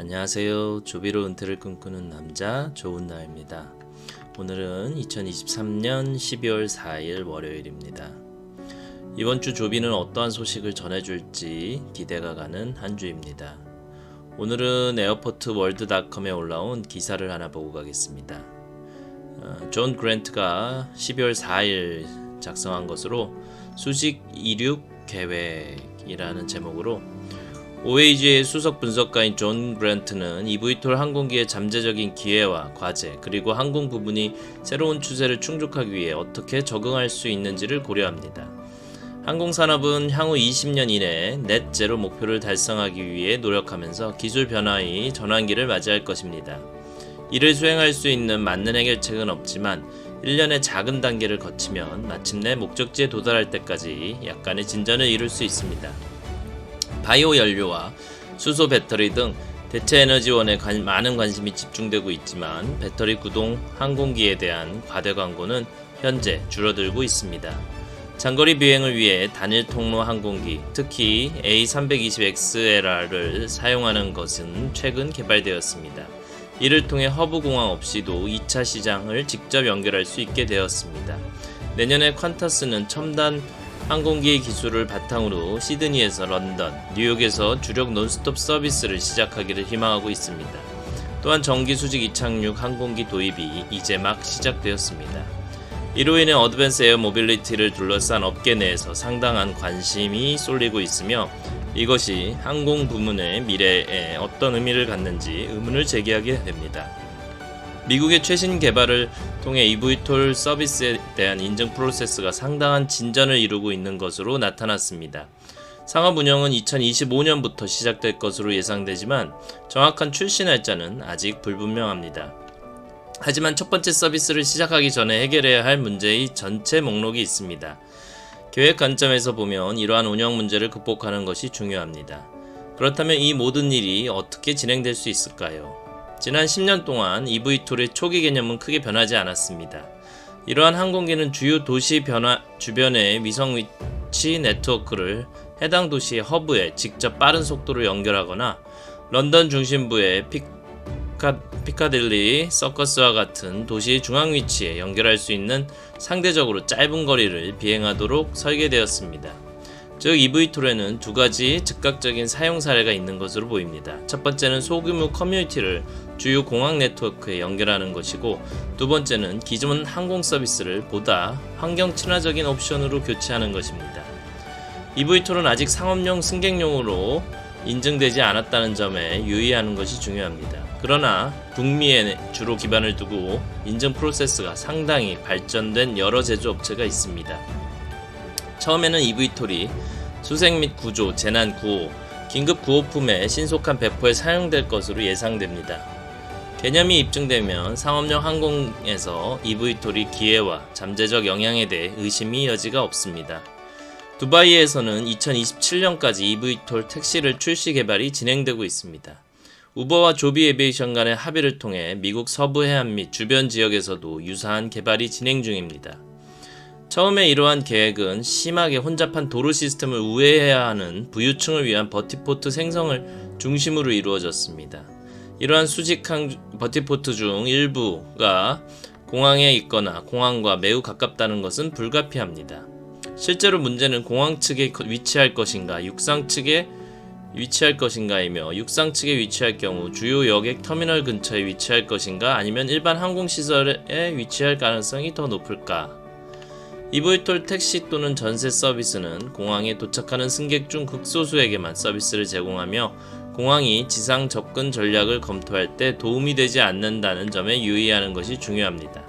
안녕하세요. 조비로 은퇴를 꿈꾸는 남자 조은나입니다. 오늘은 2023년 12월 4일 월요일입니다. 이번 주 조비는 어떠한 소식을 전해줄지 기대가 가는 한 주입니다. 오늘은 에어포트월드닷컴에 올라온 기사를 하나 보고 가겠습니다. 존 그랜트가 12월 4일 작성한 것으로 수직 이륙 계획이라는 제목으로 OAG의 수석 분석가인 존 그랜트는 eVTOL 항공기의 잠재적인 기회와 과제 그리고 항공 부분이 새로운 추세를 충족하기 위해 어떻게 적응할 수 있는지를 고려합니다. 항공산업은 향후 20년 이내에 넷 제로 목표를 달성하기 위해 노력하면서 기술 변화의 전환기를 맞이할 것입니다. 이를 수행할 수 있는 맞는 해결책은 없지만 1년의 작은 단계를 거치면 마침내 목적지에 도달할 때까지 약간의 진전을 이룰 수 있습니다. 바이오 연료와 수소 배터리 등 대체 에너지원에 많은 관심이 집중되고 있지만 배터리 구동 항공기에 대한 과대 광고는 현재 줄어들고 있습니다. 장거리 비행을 위해 단일 통로 항공기, 특히 A320XLR을 사용하는 것은 최근 개발되었습니다. 이를 통해 허브 공항 없이도 2차 시장을 직접 연결할 수 있게 되었습니다. 내년에 퀀터스는 첨단 항공기의 기술을 바탕으로 시드니에서 런던, 뉴욕에서 주력 논스톱 서비스를 시작하기를 희망하고 있습니다. 또한 전기 수직 이착륙 항공기 도입이 이제 막 시작되었습니다. 이로 인해 어드밴스 에어 모빌리티를 둘러싼 업계 내에서 상당한 관심이 쏠리고 있으며 이것이 항공 부문의 미래에 어떤 의미를 갖는지 의문을 제기하게 됩니다. 미국의 최신 개발을 통해 eVTOL 서비스에 대한 인증 프로세스가 상당한 진전을 이루고 있는 것으로 나타났습니다. 상업 운영은 2025년부터 시작될 것으로 예상되지만 정확한 출시 날짜는 아직 불분명합니다. 하지만 첫 번째 서비스를 시작하기 전에 해결해야 할 문제의 전체 목록이 있습니다. 계획 관점에서 보면 이러한 운영 문제를 극복하는 것이 중요합니다. 그렇다면 이 모든 일이 어떻게 진행될 수 있을까요? 지난 10년 동안 eVTOL의 초기 개념은 크게 변하지 않았습니다. 이러한 항공기는 주요 도시 주변의 위성 위치 네트워크를 해당 도시의 허브에 직접 빠른 속도로 연결하거나 런던 중심부의 피카딜리 서커스와 같은 도시의 중앙 위치에 연결할 수 있는 상대적으로 짧은 거리를 비행하도록 설계되었습니다. 즉 eVTOL에는 두 가지 즉각적인 사용 사례가 있는 것으로 보입니다. 첫 번째는 소규모 커뮤니티를 주요 공항 네트워크에 연결하는 것이고 두 번째는 기존 항공 서비스를 보다 환경 친화적인 옵션으로 교체하는 것입니다. eVTOL은 아직 상업용 승객용으로 인증되지 않았다는 점에 유의하는 것이 중요합니다. 그러나 북미에 주로 기반을 두고 인증 프로세스가 상당히 발전된 여러 제조업체가 있습니다. 처음에는 eVTOL이 수색 및 구조, 재난 구호, 긴급 구호품의 신속한 배포에 사용될 것으로 예상됩니다. 개념이 입증되면 상업용 항공에서 eVTOL이 기회와 잠재적 영향에 대해 의심이 여지가 없습니다. 두바이에서는 2027년까지 eVTOL 택시를 출시 개발이 진행되고 있습니다. 우버와 조비 에비에이션 간의 합의를 통해 미국 서부 해안 및 주변 지역에서도 유사한 개발이 진행 중입니다. 처음에 이러한 계획은 심하게 혼잡한 도로 시스템을 우회해야 하는 부유층을 위한 버티포트 생성을 중심으로 이루어졌습니다. 이러한 수직항 버티포트 중 일부가 공항에 있거나 공항과 매우 가깝다는 것은 불가피합니다. 실제로 문제는 공항 측에 위치할 것인가, 육상 측에 위치할 것인가이며 육상 측에 위치할 경우 주요 여객 터미널 근처에 위치할 것인가 아니면 일반 항공시설에 위치할 가능성이 더 높을까? eVTOL 택시 또는 전세 서비스는 공항에 도착하는 승객 중 극소수에게만 서비스를 제공하며 공항이 지상 접근 전략을 검토할 때 도움이 되지 않는다는 점에 유의하는 것이 중요합니다.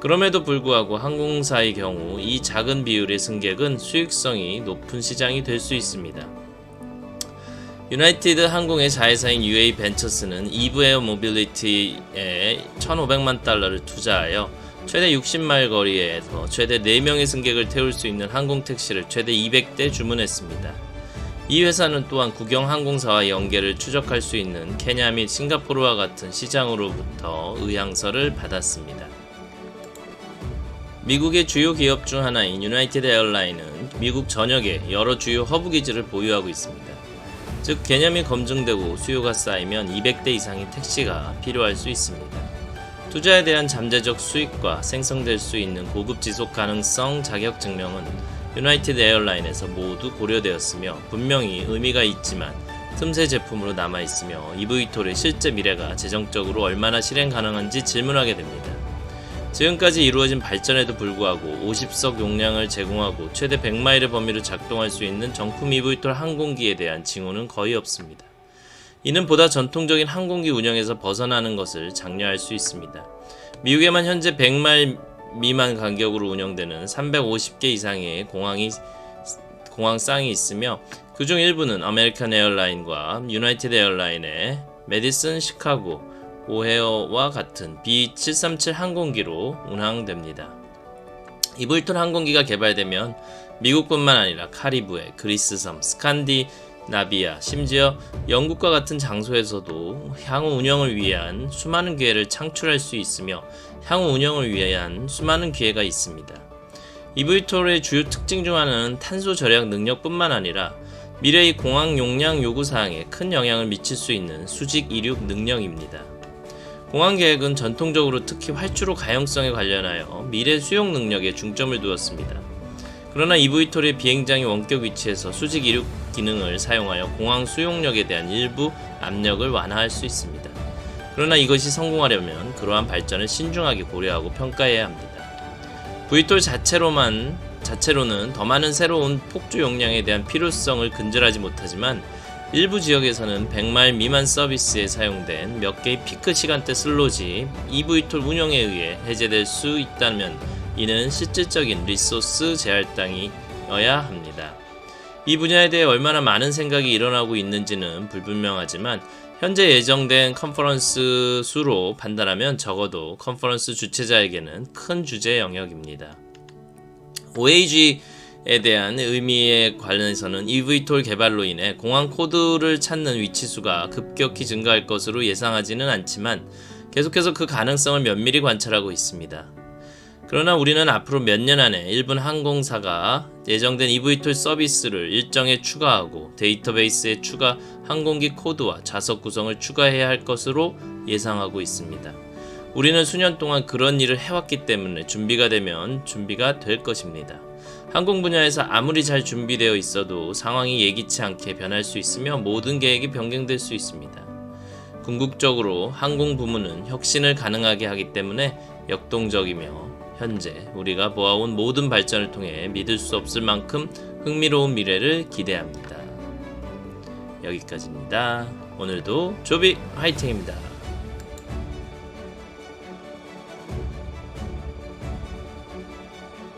그럼에도 불구하고 항공사의 경우 이 작은 비율의 승객은 수익성이 높은 시장이 될 수 있습니다. 유나이티드 항공의 자회사인 UA 벤처스는 이브 에어 모빌리티에 1,500만 달러를 투자하여 최대 60마일 거리에서 최대 4명의 승객을 태울 수 있는 항공택시를 최대 200대 주문했습니다. 이 회사는 또한 국영 항공사와 연계를 추적할 수 있는 케냐 및 싱가포르와 같은 시장으로부터 의향서를 받았습니다. 미국의 주요 기업 중 하나인 유나이티드 에어라인은 미국 전역에 여러 주요 허브 기지를 보유하고 있습니다. 즉 개념이 검증되고 수요가 쌓이면 200대 이상의 택시가 필요할 수 있습니다. 투자에 대한 잠재적 수익과 생성될 수 있는 고급 지속 가능성 자격 증명은 유나이티드 에어라인에서 모두 고려되었으며 분명히 의미가 있지만 틈새 제품으로 남아있으며 EV톨의 실제 미래가 재정적으로 얼마나 실행 가능한지 질문하게 됩니다. 지금까지 이루어진 발전에도 불구하고 50석 용량을 제공하고 최대 100마일의 범위로 작동할 수 있는 정품 EV톨 항공기에 대한 징후는 거의 없습니다. 이는 보다 전통적인 항공기 운영에서 벗어나는 것을 장려할 수 있습니다. 미국에만 현재 100마일 미만 간격으로 운영되는 350개 이상의 공항쌍이 있으며 그중 일부는 아메리칸 에어라인과 유나이티드 에어라인의 메디슨, 시카고, 오헤어와 같은 B737 항공기로 운항됩니다. EV톨 항공기가 개발되면 미국뿐만 아니라 카리브해, 그리스섬, 스칸디나비아, 심지어 영국과 같은 장소에서도 향후 운영을 위한 수많은 기회를 창출할 수 있으며 향후 운영을 위한 수많은 기회가 있습니다. EV톨의 주요 특징 중 하나는 탄소 절약 능력뿐만 아니라 미래의 공항 용량 요구사항에 큰 영향을 미칠 수 있는 수직 이륙 능력입니다. 공항 계획은 전통적으로 특히 활주로 가용성에 관련하여 미래 수용 능력에 중점을 두었습니다. 그러나 EV톨의 비행장의 원격 위치에서 수직 이륙 기능을 사용하여 공항 수용력에 대한 일부 압력을 완화할 수 있습니다. 그러나 이것이 성공하려면 그러한 발전을 신중하게 고려하고 평가해야 합니다. VTOL 자체로는 더 많은 새로운 폭주 용량에 대한 필요성을 근절하지 못하지만 일부 지역에서는 100마일 미만 서비스에 사용된 몇 개의 피크 시간대 슬롯이 EV톨 운영에 의해 해제될 수 있다면 이는 실질적인 리소스 재할당이어야 합니다. 이 분야에 대해 얼마나 많은 생각이 일어나고 있는지는 불분명하지만 현재 예정된 컨퍼런스 수로 판단하면 적어도 컨퍼런스 주최자에게는 큰 주제 영역입니다. OAG에 대한 의미에 관련해서는 EV톨 개발로 인해 공항 코드를 찾는 위치수가 급격히 증가할 것으로 예상하지는 않지만 계속해서 그 가능성을 면밀히 관찰하고 있습니다. 그러나 우리는 앞으로 몇 년 안에 일본 항공사가 예정된 EV톨 서비스를 일정에 추가하고 데이터베이스에 추가 항공기 코드와 좌석 구성을 추가해야 할 것으로 예상하고 있습니다. 우리는 수년 동안 그런 일을 해왔기 때문에 준비가 되면 준비가 될 것입니다. 항공 분야에서 아무리 잘 준비되어 있어도 상황이 예기치 않게 변할 수 있으며 모든 계획이 변경될 수 있습니다. 궁극적으로 항공 부문은 혁신을 가능하게 하기 때문에 역동적이며 현재 우리가 보아온 모든 발전을 통해 믿을 수 없을 만큼 흥미로운 미래를 기대합니다. 여기까지입니다. 오늘도 조비 화이팅입니다.